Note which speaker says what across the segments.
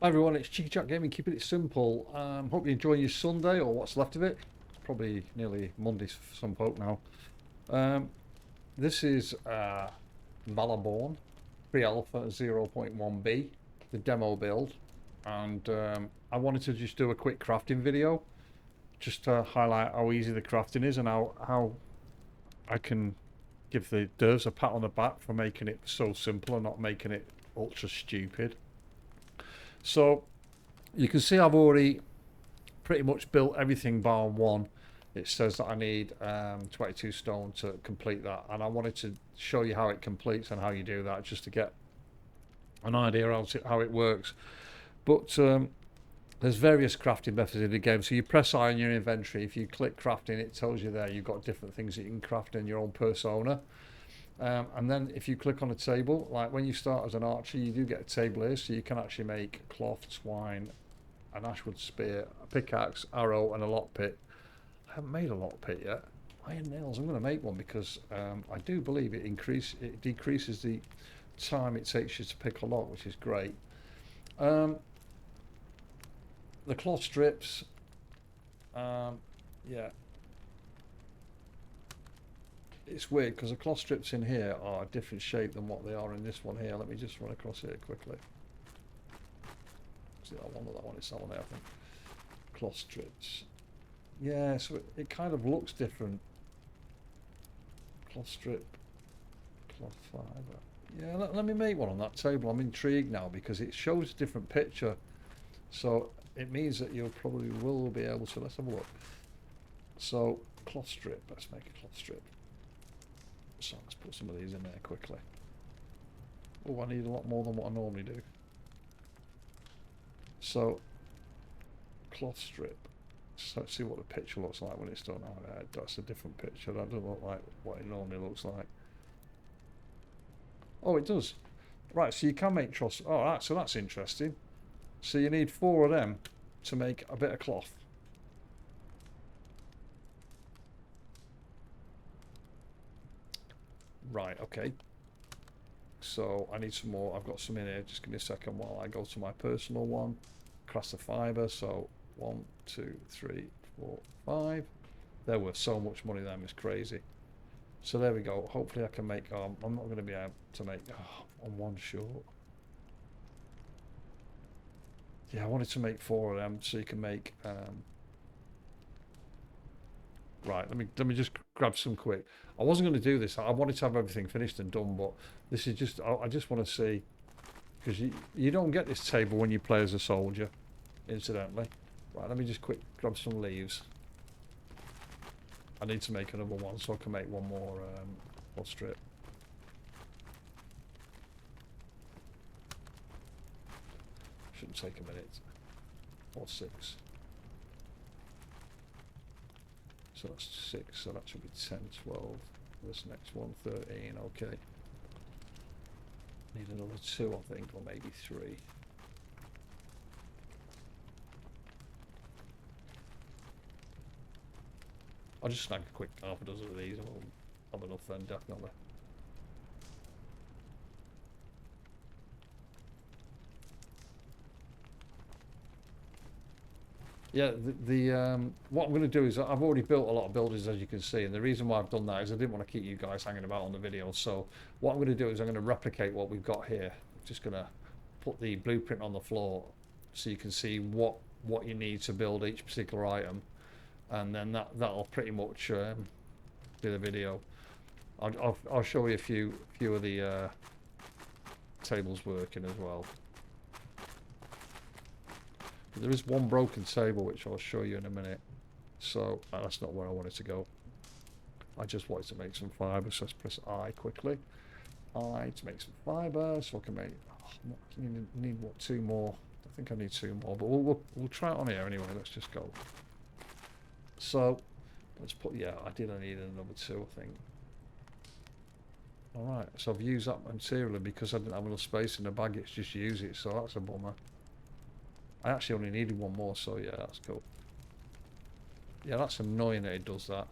Speaker 1: Hi everyone, it's Cheeky Chat Gaming, keeping it simple. Hope you're enjoying your Sunday or what's left of it. It's probably nearly Monday for some folk now. Um, this is Valorborn Pre-Alpha 0.1b, the demo build. And I wanted to just do a quick crafting video, just to highlight how easy the crafting is and how I can give the devs a pat on the back for making it so simple and not making it ultra stupid. So you can see I've already pretty much built everything bar one. It says that I need 22 stone to complete that, and I wanted to show you how it completes and how you do that, just to get an idea how it works. But there's various crafting methods in the game. So you press I in your inventory. If you click crafting, it tells you there you've got different things that you can craft in your own persona. And then if you click on a table, like when you start as an archer, you do get a table here, so you can actually make cloth, twine, an ashwood spear, a pickaxe, arrow, and a lockpick. I haven't made a lockpick yet. Iron nails. I'm going to make one because I do believe it decreases the time it takes you to pick a lock, which is great. The cloth strips. Yeah, it's weird because the cloth strips in here are a different shape than what they are in this one here. Let me just run across here quickly. Is it that one or that one? It's that one there, I think. Cloth strips. Yeah, so it kind of looks different. Cloth strip, cloth fibre. Yeah, let me make one on that table. I'm intrigued now because it shows a different picture. So it means that you probably will be able to. Let's have a look. So cloth strip. Let's make a cloth strip. So let's put some of these in there quickly. Oh, I need a lot more than what I normally do. So cloth strip. So let's see what the picture looks like when it's done. Oh, that's a different picture. That doesn't look like what it normally looks like. Oh, it does. Right, so you can make truss. Oh, right, so that's interesting. So you need 4 of them to make a bit of cloth. Right, okay. So I need some more. I've got some in here. Just give me a second while I go to my personal one. Craft the fibre. So 1, 2, 3, 4, 5. They're worth so much money, them. It's crazy. So there we go. Hopefully I can make... I'm not going to be able to make... on one short. Yeah, I wanted to make 4 of them so you can make... Right, let me just grab some quick. I wasn't going to do this. I wanted to have everything finished and done, but this is just... I just want to see... Because you don't get this table when you play as a soldier, incidentally. Right, let me just quick grab some leaves. I need to make another one so I can make one more strip. Shouldn't take a minute. Or 6. So that's 6, so that should be 10, 12. This next one, 13, okay. Need another 2, I think, or maybe 3. I'll just snag a quick half a dozen of these. I'll have enough then, definitely. Yeah, what I'm going to do is I've already built a lot of buildings, as you can see, and the reason why I've done that is I didn't want to keep you guys hanging about on the video. So what I'm going to do is I'm going to replicate what we've got here. I'm just going to put the blueprint on the floor so you can see what you need to build each particular item, and then that'll pretty much do the video. I'll show you a few of the tables working as well. But there is one broken table which I'll show you in a minute. So that's not where I wanted to go. I just wanted to make some fibre, so let's press I quickly. I to make some fibre, so I can make. I need what, 2 more? I think I need 2 more, but we'll try it on here anyway. Let's just go. So let's put. Yeah, I need another 2, I think. All right, so I've used that material because I didn't have enough space in the bag. It's just use it, so that's a bummer. I actually only needed 1 more, so yeah, that's cool. Yeah, that's annoying that it does that.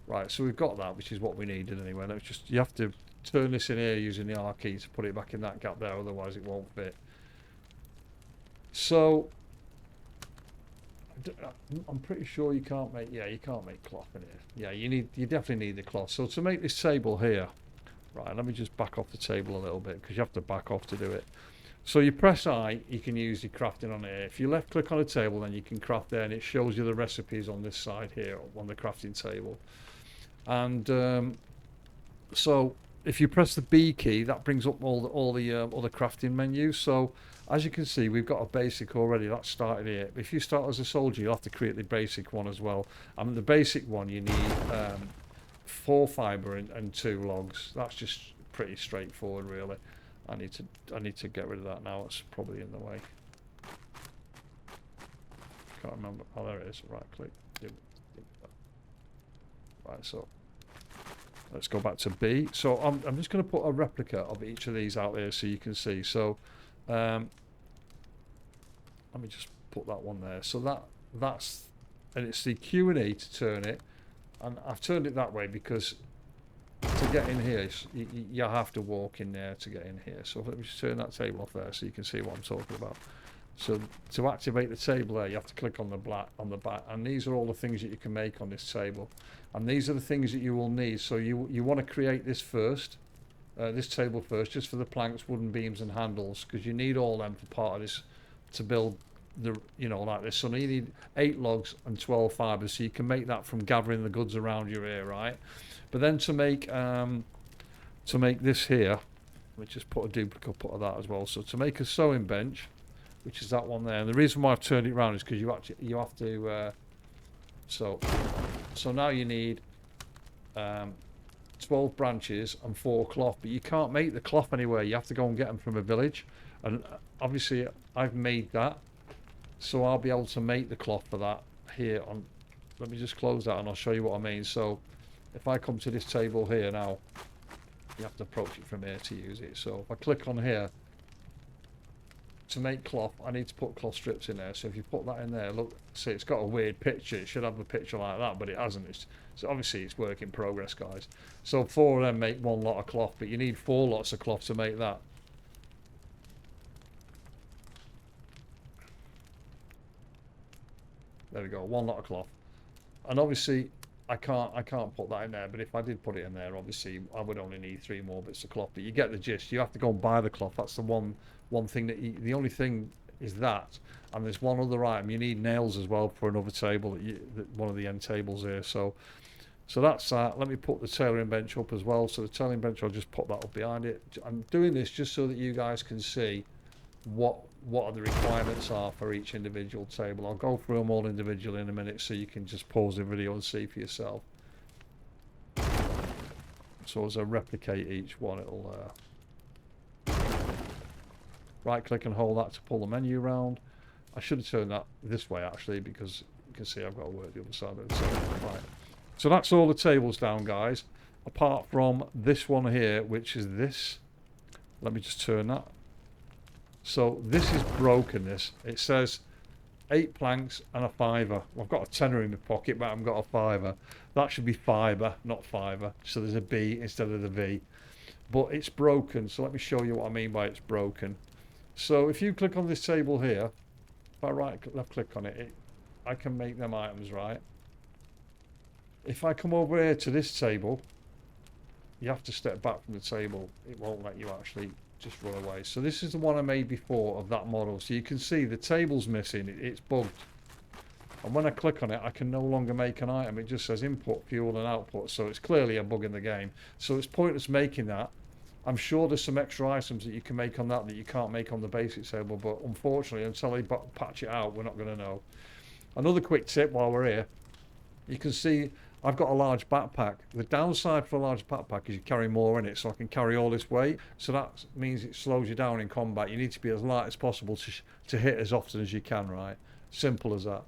Speaker 1: Right, so we've got that, which is what we needed anyway. Let's you have to turn this in here using the R key to put it back in that gap there, otherwise it won't fit. So I'm pretty sure you can't make, yeah, you can't make cloth in here. Yeah, you definitely need the cloth. So to make this table here, right, let me just back off the table a little bit because you have to back off to do it. So you press I, you can use your crafting on here. If you left click on a table, then you can craft there, and it shows you the recipes on this side here on the crafting table. And so if you press the B key, that brings up all the other crafting menus. So as you can see, we've got a basic already. That's started here. If you start as a soldier, you'll have to create the basic one as well. And the basic one, you need 4 fibre and 2 logs. That's just pretty straightforward, really. I need to get rid of that now. It's probably in the way. Can't remember. Oh, there it is. Right click. Right, so let's go back to B. So I'm just going to put a replica of each of these out there so you can see. So let me just put that one there. So that's, and it's the Q and E to turn it, and I've turned it that way because to get in here you have to walk in there to get in here. So let me just turn that table off there so you can see what I'm talking about. So to activate the table there, you have to click on the back, and these are all the things that you can make on this table, and these are the things that you will need. So you want to create this first, this table first, just for the planks, wooden beams and handles, because you need all them for part of this to build the, you know, like this. So you need 8 logs and 12 fibres, so you can make that from gathering the goods around your ear, right? But then to make this here, let me just put a duplicate of that as well. So to make a sewing bench, which is that one there, and the reason why I've turned it around is because you have to so now you need 12 branches and 4 cloth, but you can't make the cloth anywhere. You have to go and get them from a village, and obviously I've made that, so I'll be able to make the cloth for that here on. Let me just close that and I'll show you what I mean. So if I come to this table here now, you have to approach it from here to use it. So if I click on here, to make cloth, I need to put cloth strips in there. So if you put that in there, look, see, it's got a weird picture. It should have a picture like that, but it hasn't. So obviously it's work in progress, guys. So 4 of them make 1 lot of cloth, but you need 4 lots of cloth to make that. There we go, 1 lot of cloth. And obviously I can't put that in there, but if I did put it in there, obviously I would only need 3 more bits of cloth. But you get the gist. You have to go and buy the cloth. That's the one thing that the only thing is that, and there's one other item. You need nails as well for another table, one of the end tables here. So that's that. Let me put the tailoring bench up as well. So the tailoring bench, I'll just put that up behind it. I'm doing this just so that you guys can see what are the requirements are for each individual table. I'll go through them all individually in a minute, so you can just pause the video and see for yourself. So as I replicate each one, it'll right click and hold that to pull the menu around. I should have turned that this way actually, because you can see I've got to work the other side of the table. Right. So that's all the tables down, guys, apart from this one here, which is this. Let me just turn that. So this is broken. It says 8 planks and a fiver. Well, I've got a tenner in my pocket, but I haven't got a fiver. That should be fibre, not fiver. So there's a B instead of the V. But it's broken. So let me show you what I mean by it's broken. So if you click on this table here, if I left click on it, I can make them items, right? If I come over here to this table, you have to step back from the table. It won't let you actually just run away. So this is the one I made before of that model. So you can see the table's missing. It's bugged. And when I click on it, I can no longer make an item. It just says input, fuel and output. So it's clearly a bug in the game. So it's pointless making that. I'm sure there's some extra items that you can make on that you can't make on the basic table. But unfortunately, until they patch it out, we're not going to know. Another quick tip while we're here. You can see I've got a large backpack. The downside for a large backpack is you carry more in it, so I can carry all this weight. So that means it slows you down in combat. You need to be as light as possible to hit as often as you can, right? Simple as that.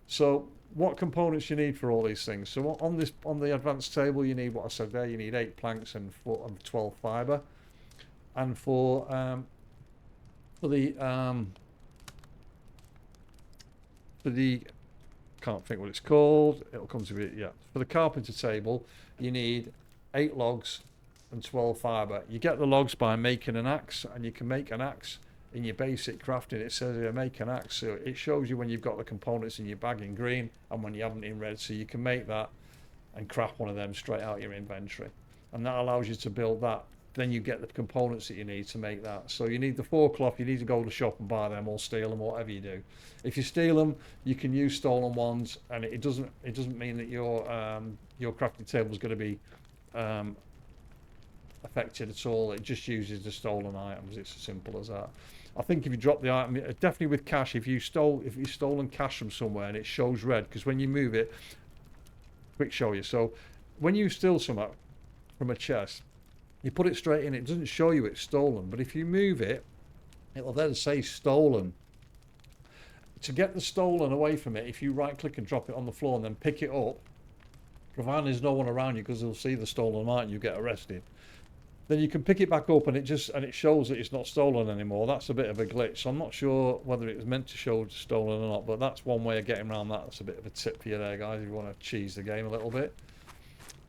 Speaker 1: So what components you need for all these things? So on the advanced table, you need what I said there. You need 8 planks and 12 fibre. And for the can't think what it's called, it'll come to me, yeah. For the carpenter table, you need 8 logs and 12 fibre. You get the logs by making an axe, and you can make an axe in your basic crafting, it says here make an axe, so it shows you when you've got the components in your bag in green and when you haven't in red, so you can make that and craft one of them straight out your inventory, and that allows you to build that. Then you get the components that you need to make that. So you need the 4 cloth, you need to go to the shop and buy them or steal them, whatever you do. If you steal them, you can use stolen ones, and it doesn't mean that your crafting table is going to be affected at all. It just uses the stolen items. It's as simple as that. I think if you drop the item, definitely with cash, if you stolen cash from somewhere and it shows red, because when you move it, quick show you. So when you steal something from a chest, you put it straight in, it doesn't show you it's stolen, but if you move it, it'll then say stolen. To get the stolen away from it, if you right click and drop it on the floor and then pick it up, provided there's no one around you, because they'll see the stolen item, you get arrested. Then you can pick it back up and it shows that it's not stolen anymore. That's a bit of a glitch. So I'm not sure whether it was meant to show stolen or not, but that's one way of getting around that. That's a bit of a tip for you there, guys, if you want to cheese the game a little bit.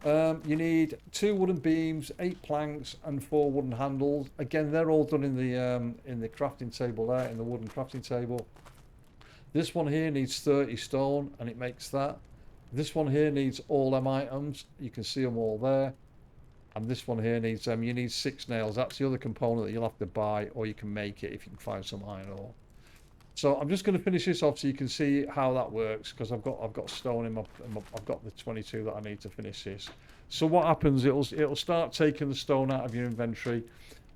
Speaker 1: You need 2 wooden beams, 8 planks, and 4 wooden handles. Again, they're all done in the crafting table there, in the wooden crafting table. This one here needs 30 stone, and it makes that. This one here needs all them items. You can see them all there. And this one here needs you need 6 nails. That's the other component that you'll have to buy, or you can make it if you can find some iron ore. So I'm just going to finish this off so you can see how that works, because I've got stone in my I've got the 22 that I need to finish this. So what happens? It'll start taking the stone out of your inventory,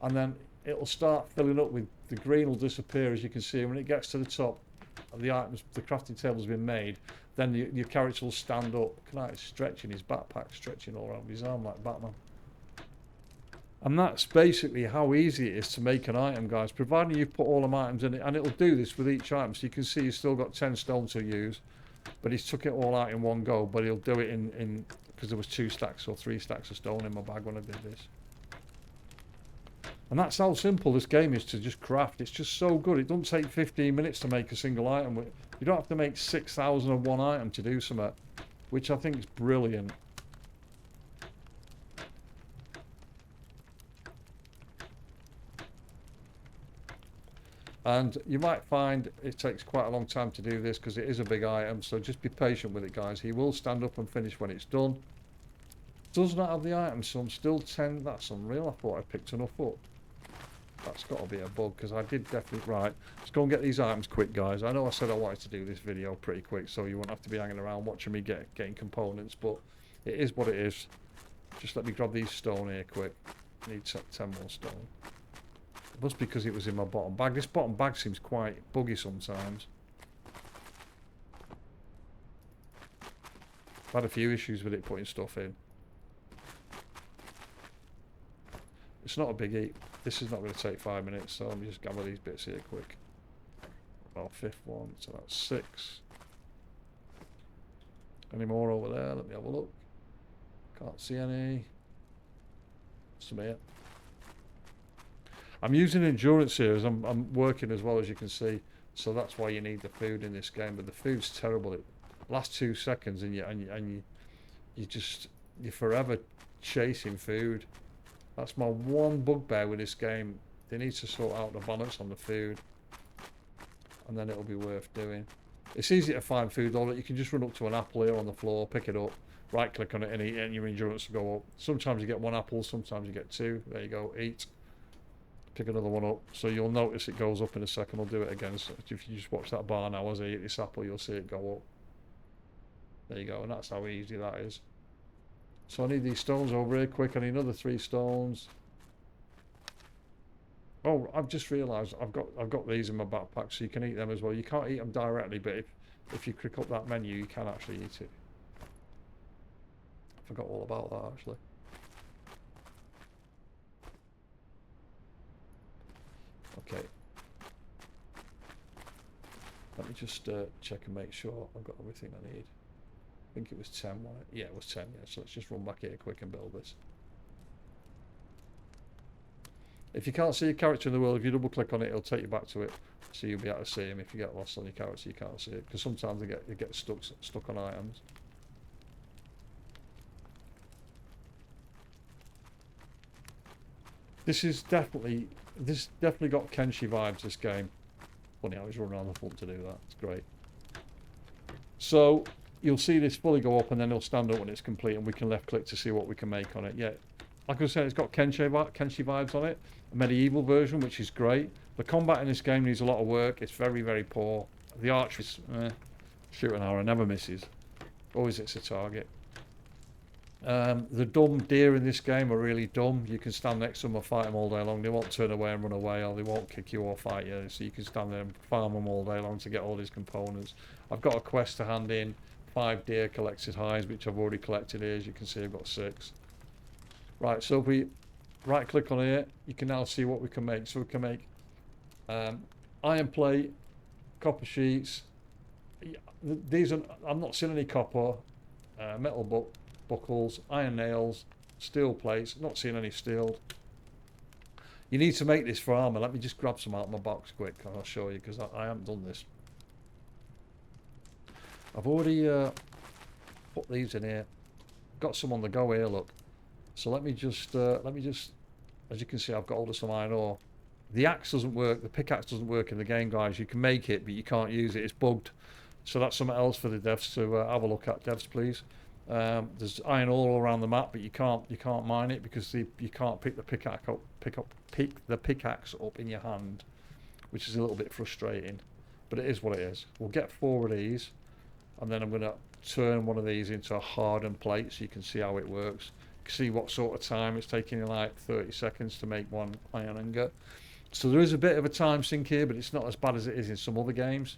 Speaker 1: and then it'll start filling up with the green. Will disappear, as you can see. When it gets to the top of the items, the crafting table's been made. Then your character will stand up. He's stretching his backpack, stretching all around his arm like Batman. And that's basically how easy it is to make an item, guys, providing you put all them items in it, and it'll do this with each item. So you can see he's still got 10 stone to use, but he's took it all out in one go. But he'll do it in because there was 2 stacks or 3 stacks of stone in my bag when I did this. And that's how simple this game is to just craft. It's just so good. It doesn't take 15 minutes to make a single item. You don't have to make 6,001 item to do something, which I think is brilliant. And you might find it takes quite a long time to do this because it is a big item, so just be patient with it, guys. He will stand up and finish when it's done. Does not have the item, so I'm still 10. That's unreal. I thought I picked enough up. That's got to be a bug, because I did definitely... Right, let's go and get these items quick, guys. I know I said I wanted to do this video pretty quick, so you won't have to be hanging around watching me getting components, but it is what it is. Just let me grab these stone here quick. Need 10 more stone. It must be because it was in my bottom bag. This bottom bag seems quite buggy sometimes. I've had a few issues with it putting stuff in. It's not a biggie. This is not going to take 5 minutes, so let me just gather these bits here quick. Oh, 5th one, so that's 6. Any more over there? Let me have a look. Can't see any. Some here. I'm using endurance here as I'm working as well, as you can see, so that's why you need the food in this game. But the food's terrible. It lasts 2 seconds, and you're forever chasing food. That's my one bugbear with this game. They need to sort out the balance on the food, and then it'll be worth doing. It's easy to find food though. You can just run up to an apple here on the floor, pick it up, right click on it, and eat, and your endurance will go up. Sometimes you get 1 apple, sometimes you get 2. There you go, eat. Pick another one up, so you'll notice it goes up in a second. I'll do it again. So if you just watch that bar now as I eat this apple, you'll see it go up. There you go, and that's how easy that is. So I need these stones over here quick. I need another 3 stones. Oh, I've just realised I've got these in my backpack, so you can eat them as well. You can't eat them directly, but if you click up that menu, you can actually eat it. I forgot all about that actually. Okay. Let me just check and make sure I've got everything I need. I think it was 10, wasn't it? Yeah, it was 10, yeah. So let's just run back here quick and build this. If you can't see your character in the world, if you double click on it, it'll take you back to it. So you'll be able to see him. If you get lost on your character, you can't see it. Because sometimes they get stuck on items. This definitely got Kenshi vibes, this game. Funny how he's running around the front to do that. It's great. So you'll see this fully go up and then it'll stand up when it's complete and we can left click to see what we can make on it. Yeah, like I said, it's got Kenshi vibes on it. A medieval version, which is great. The combat in this game needs a lot of work. It's very, very poor. The archery, shoot an arrow, never misses. Always hits a target. The dumb deer in this game are really dumb. You can stand next to them and fight them all day long. They won't turn away and run away, or they won't kick you or fight you. So you can stand there and farm them all day long to get all these components. I've got a quest to hand in. 5 deer collected hides, which I've already collected here. As you can see, I've got 6. Right, so if we right click on here, you can now see what we can make. So we can make iron plate, copper sheets. These are, I'm not seeing any copper, metal buckles, iron nails, steel plates. Not seeing any steel. You need to make this for armor. Let me just grab some out of my box quick and I'll show you, because I haven't done this. I've already put these in here. Got some on the go here, look. So let me just, as you can see, I've got hold of some iron ore. The axe doesn't work, the pickaxe doesn't work in the game, guys. You can make it, but you can't use it. It's bugged. So that's something else for the devs to have a look at, devs, please. There's iron ore all around the map, but you can't mine it because you can't pick the pickaxe up in your hand, which is a little bit frustrating. But it is what it is. We'll get 4 of these, and then I'm going to turn one of these into a hardened plate so you can see how it works. You can see what sort of time it's taking you, like 30 seconds to make one iron ingot. So there is a bit of a time sink here, but it's not as bad as it is in some other games.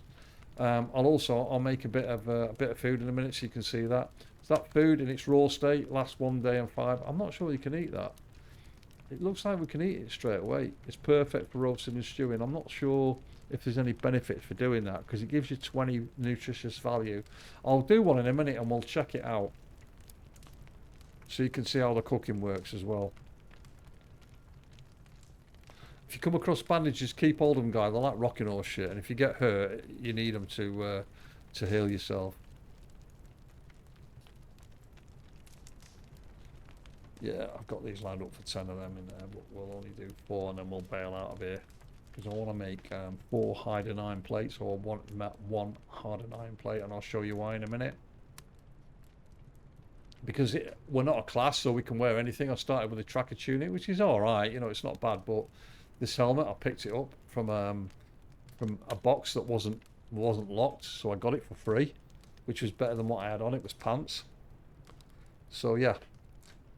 Speaker 1: I'll make a bit of food in a minute so you can see that. So that food in its raw state lasts 1 day and 5. I'm not sure you can eat that. It looks like we can eat it straight away. It's perfect for roasting and stewing. I'm not sure if there's any benefit for doing that because it gives you 20 nutritious value. I'll do one in a minute and we'll check it out so you can see how the cooking works as well. If you come across bandages, keep hold of them, guys. They're like rocking horse shit, and if you get hurt, you need them to heal yourself. Yeah, I've got these lined up for 10 of them in there, but we'll only do 4 and then we'll bail out of here. Because I want to make 4 hide and iron plates, or one hard and iron plate, and I'll show you why in a minute. Because we're not a class, so we can wear anything. I started with a tracker tunic, which is alright, you know, it's not bad, but this helmet, I picked it up from a box that wasn't locked, so I got it for free, which was better than what I had on. It was pants. So yeah.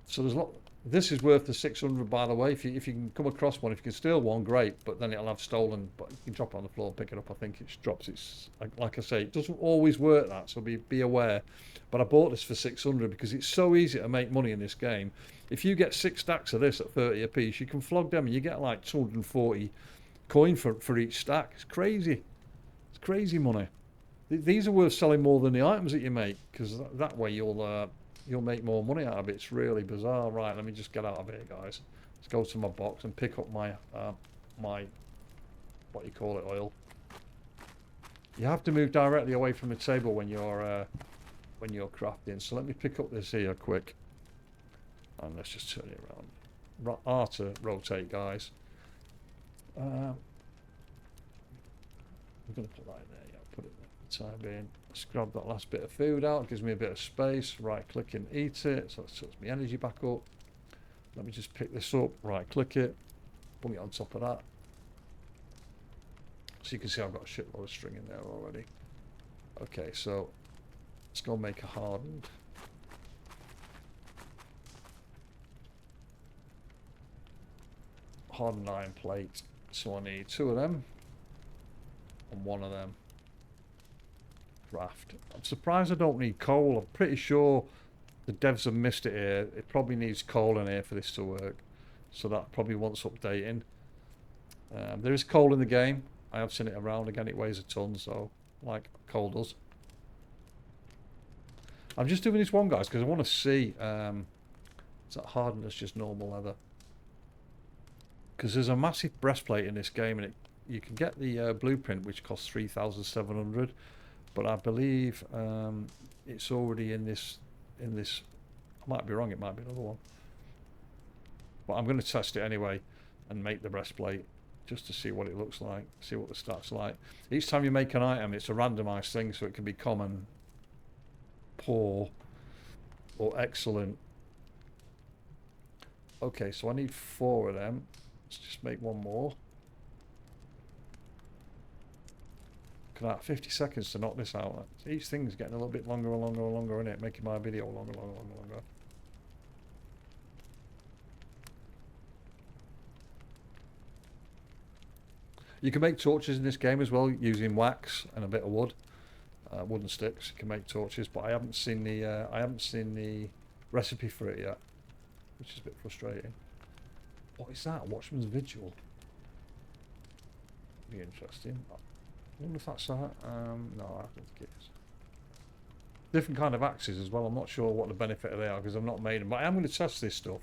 Speaker 1: So there's a lot. This is worth the 600, by the way. If you can come across one, if you can steal one, great. But then it'll have stolen. But you can drop it on the floor and pick it up. I think it drops. It's like I say, it doesn't always work that. So be aware. But I bought this for 600 because it's so easy to make money in this game. If you get 6 stacks of this at 30 a piece, you can flog them and you get like 240 coin for each stack. It's crazy. It's crazy money. These are worth selling more than the items that you make, because that way you'll make more money out of it. It's really bizarre. Right, let me just get out of here, guys. Let's go to my box and pick up my what you call it, oil. You have to move directly away from the table when you're crafting. So let me pick up this here quick, and let's just turn it around. R to rotate, guys. I'm going to put that in there. Yeah, put it there for the time being. Let's grab that last bit of food out. It gives me a bit of space. Right click and eat it. So that sets my energy back up. Let me just pick this up. Right click it. Put it on top of that. So you can see I've got a shitload of string in there already. Okay, so let's go make a hardened. Hardened iron plate. So I need 2 of them and 1 of them. Craft. I'm surprised I don't need coal. I'm pretty sure the devs have missed it here. It probably needs coal in here for this to work. So that probably wants updating. There is coal in the game. I have seen it around. Again, it weighs a ton, so like coal does. I'm just doing this one, guys, because I want to see is that hardened as just normal leather. Because there's a massive breastplate in this game, and you can get the blueprint, which costs 3,700. But I believe it's already in this. I might be wrong. It might be another one. But I'm going to test it anyway. and make the breastplate just to see what it looks like, see what the stats are like. Each time you make an item, it's a randomized thing, so it can be common, poor, or excellent. Okay, so I need 4 of them. Let's just make one more. Can I have 50 seconds to knock this out? Each thing's getting a little bit longer and longer and longer, isn't it? Making my video longer, longer, longer, longer. You can make torches in this game as well using wax and a bit of wood, wooden sticks. You can make torches, but I haven't seen the recipe for it yet, which is a bit frustrating. What is that? Watchman's Vigil. Be interesting. I wonder if that's that. No, I don't think it is. Different kind of axes as well. I'm not sure what the benefit of they are because I've not made them, but I am going to test this stuff.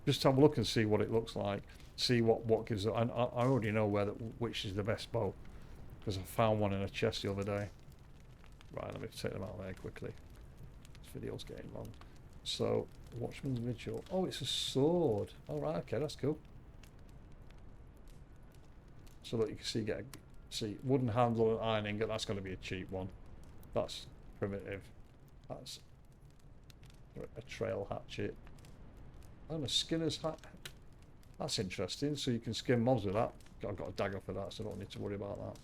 Speaker 1: Just have a look and see what it looks like. See what gives it. I already know which is the best bow because I found one in a chest the other day. Right, let me take them out there quickly. This video's getting long. So, Watchman's Vigil. Oh, it's a sword. All right, okay, that's cool. So that you can see wooden handle and iron ingot. That's going to be a cheap one. That's primitive. That's a trail hatchet. And a skinner's hat. That's interesting. So you can skin mobs with that. I've got a dagger for that, so I don't need to worry about that.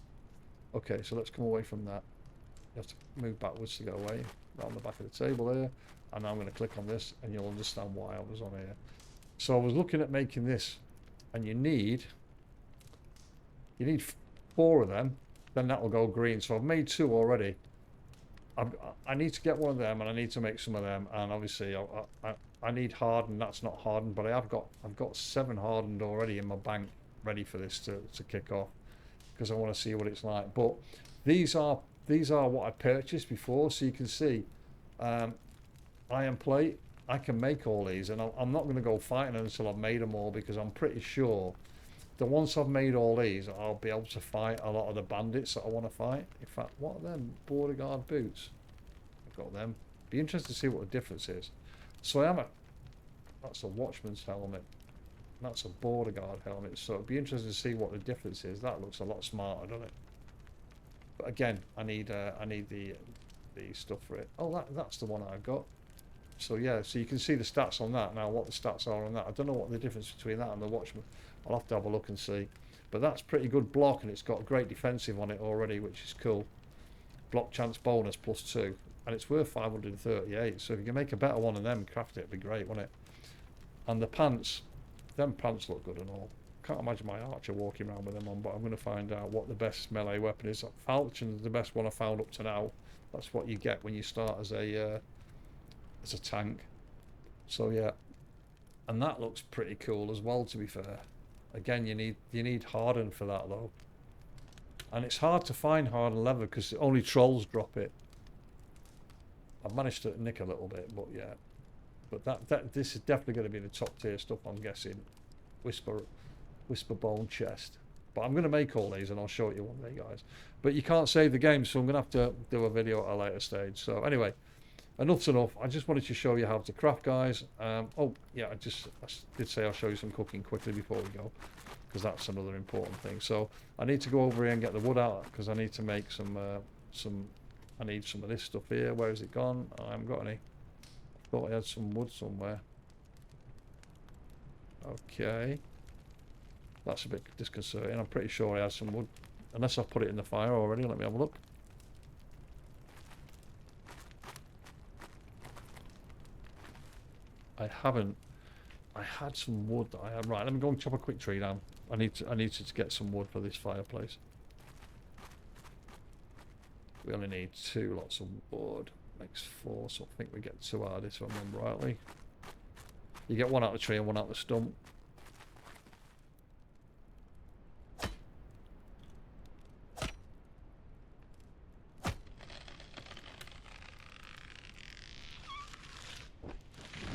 Speaker 1: Okay, so let's come away from that. You have to move backwards to get away. Around the back of the table there. And now I'm going to click on this, and you'll understand why I was on here. So I was looking at making this, and you need 4 of them. Then that will go green. So I've made 2 already. I need to get one of them, and I need to make some of them. And obviously, I need hardened. That's not hardened, but I've got 7 hardened already in my bank, ready for this to kick off, because I want to see what it's like. But these are what I purchased before, so you can see iron plate. I can make all these, and I'm not going to go fighting until I've made them all, because I'm pretty sure that once I've made all these, I'll be able to fight a lot of the bandits that I want to fight. In fact, what are them? Border guard boots. I've got them. Be interested to see what the difference is. So that's a watchman's helmet. That's a border guard helmet. So it'd be interesting to see what the difference is. That looks a lot smarter, doesn't it? But again, I need the stuff for it. Oh, that's the one I've got. So yeah, so you can see the stats on that now. What the stats are on that. I don't know what the difference between that and the watchman. I'll have to have a look and see. But that's pretty good block, and it's got great defensive on it already, which is cool. Block chance bonus +2, and it's worth 538. So if you can make a better one of them, craft it, it'd be great, wouldn't it? And the pants, them pants look good and all. Can't imagine my archer walking around with them on, but I'm going to find out what the best melee weapon is. Falchion's the best one I found up to now. That's what you get when you start as a tank. So yeah, and that looks pretty cool as well, to be fair. Again, you need hardened for that though, and it's hard to find hardened leather because only trolls drop it. I've managed to nick a little bit, but yeah. But this is definitely going to be the top tier stuff, I'm guessing. Whisper bone chest. But I'm going to make all these and I'll show it you one day, guys. But you can't save the game, so I'm going to have to do a video at a later stage. So anyway, enough's enough. I just wanted to show you how to craft, guys. Oh yeah, I did say I'll show you some cooking quickly before we go, because that's another important thing. So I need to go over here and get the wood out, because I need to make I need some of this stuff here. Where has it gone? I haven't got any. I thought I had some wood somewhere. Okay, that's a bit disconcerting. I'm pretty sure I had some wood, unless I've put it in the fire already. Let me have a look. I haven't. I had some wood that I had. Right, let me go and chop a quick tree down. I need to get some wood for this fireplace. We only need 2 lots of wood. Makes 4, so I think we get 2 out of this, if I remember rightly. You get 1 out of the tree and 1 out of the stump.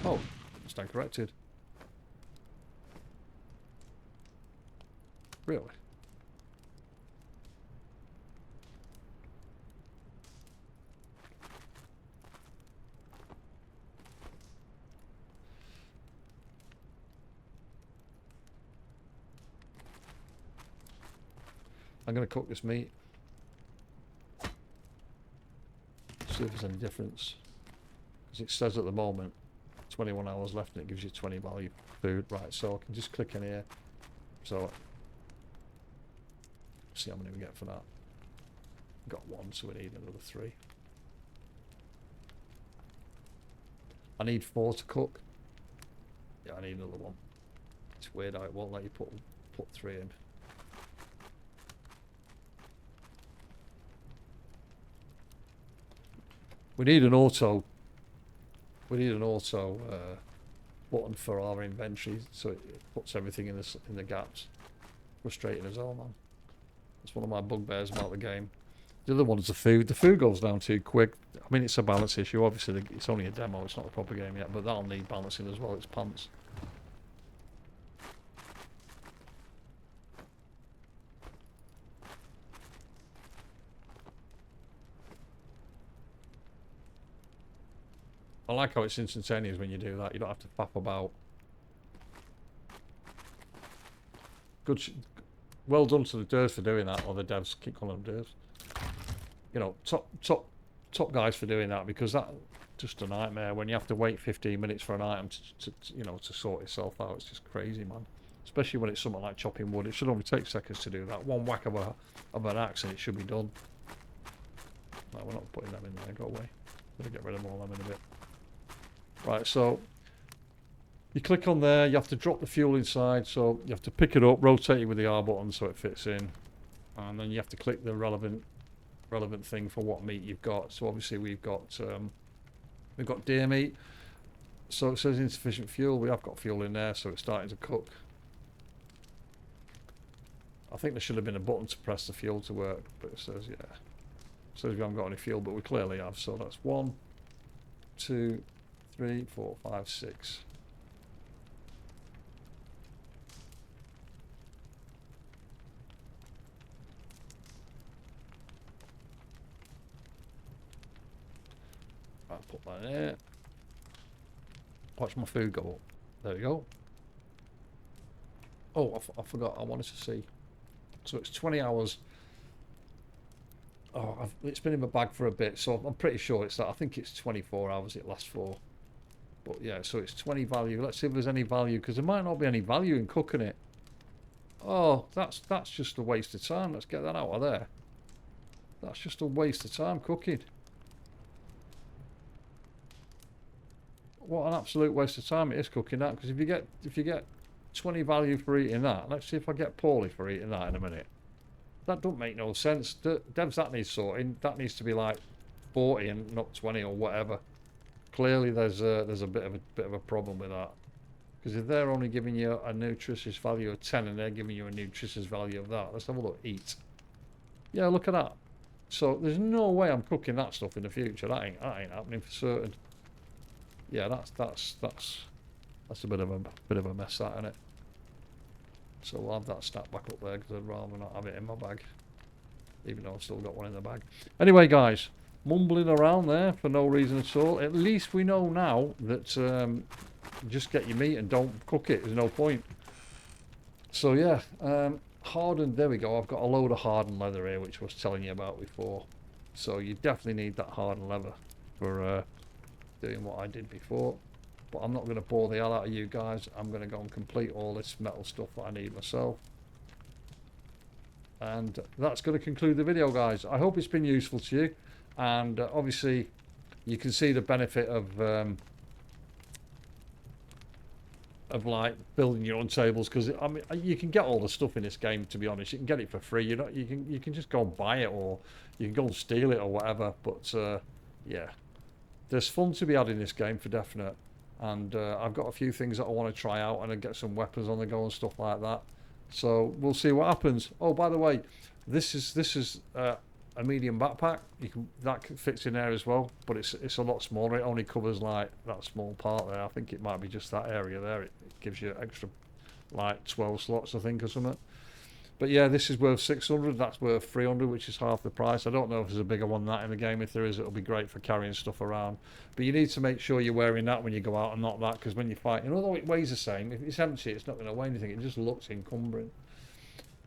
Speaker 1: Oh, stand corrected. Really? I'm going to cook this meat. See if there's any difference. Because it says at the moment 21 hours left and it gives you 20 value food. Right, so I can just click in here. So, see how many we get for that. Got 1, so we need another 3. I need 4 to cook. Yeah, I need another 1. It's weird how it won't let you put 3 in. We need an auto button for our inventory, so it puts everything in the gaps. Frustrating as hell, man. It's one of my bugbears about the game. The other one is the food. The food goes down too quick. I mean, it's a balance issue. Obviously, it's only a demo. It's not a proper game yet, but that'll need balancing as well. It's pants. I like how it's instantaneous when you do that. You don't have to faff about. Good. Well done to the devs for doing that, or the devs, keep calling them devs. You know, top guys for doing that, because that's just a nightmare when you have to wait 15 minutes for an item to sort itself out. It's just crazy, man. Especially when it's something like chopping wood. It should only take seconds to do that. One whack of an axe and it should be done. No, we're not putting them in there. Go away. Gonna get rid of all of them in a bit. Right, so you click on there, you have to drop the fuel inside, so you have to pick it up, rotate it with the R button so it fits in, and then you have to click the relevant thing for what meat you've got. So obviously we've got deer meat, so it says insufficient fuel. We have got fuel in there, so it's starting to cook. I think there should have been a button to press the fuel to work, but it says, yeah, it says we haven't got any fuel, but we clearly have. So that's 1, 2, 3, 4, 5, 6. I'll put that in there. Watch my food go up. There we go. Oh, I forgot. I wanted to see. So it's 20 hours. Oh, it's been in my bag for a bit, so I'm pretty sure it's that. I think it's 24 hours it lasts for. But yeah, so it's 20 value. Let's see if there's any value, because there might not be any value in cooking it. Oh, that's just a waste of time. Let's get that out of there. That's just a waste of time cooking. What an absolute waste of time it is cooking that, because if you get 20 value for eating that, let's see if I get poorly for eating that in a minute. That don't make no sense. Devs, that needs sorting. That needs to be like 40 and not 20 or whatever. Clearly there's a bit of a problem with that, because if they're only giving you a nutritious value of 10 and they're giving you a nutritious value of that, let's have a look. Eat. Yeah, look at that. So there's no way I'm cooking that stuff in the future. That ain't happening for certain. Yeah, that's a bit of a mess, that, isn't it? So we'll have that stacked back up there, because I'd rather not have it in my bag, even though I've still got one in the bag. Anyway, guys, mumbling around there for no reason at all. At least we know now that just get your meat and don't cook it. There's no point. So yeah, hardened. There we go. I've got a load of hardened leather here, which I was telling you about before. So you definitely need that hardened leather for doing what I did before. But I'm not going to bore the hell out of you guys. I'm going to go and complete all this metal stuff that I need myself. And that's going to conclude the video, guys. I hope it's been useful to you. And obviously, you can see the benefit of like building your own tables, because I mean, you can get all the stuff in this game. To be honest, you can get it for free. You can just go and buy it, or you can go and steal it, or whatever. But yeah, there's fun to be had in this game for definite. And I've got a few things that I want to try out, and I get some weapons on the go and stuff like that. So we'll see what happens. Oh, by the way, this is a medium backpack. That fits in there as well, but it's a lot smaller. It only covers like that small part there. I think it might be just that area there. It gives you extra like 12 slots, I think, or something. But yeah, this is worth 600. That's worth 300, which is half the price. I don't know if there's a bigger one than that in the game. If there is, it'll be great for carrying stuff around. But you need to make sure you're wearing that when you go out, and not that, because when you fight, and although it weighs the same, if it's empty, it's not going to weigh anything. It just looks encumbering.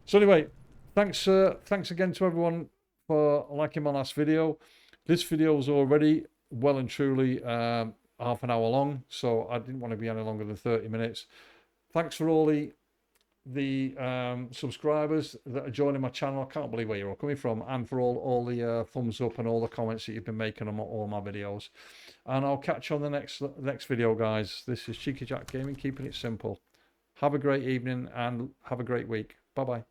Speaker 1: So anyway, Thanks again to everyone for liking my last video. This video is already well and truly half an hour long, so I didn't want to be any longer than 30 minutes. Thanks for all the subscribers that are joining my channel. I can't believe where you're all coming from, and for all the thumbs up and all the comments that you've been making on all my videos. And I'll catch you on the next video, guys. This is Cheeky Jack Gaming, keeping it simple. Have a great evening and have a great week. Bye bye.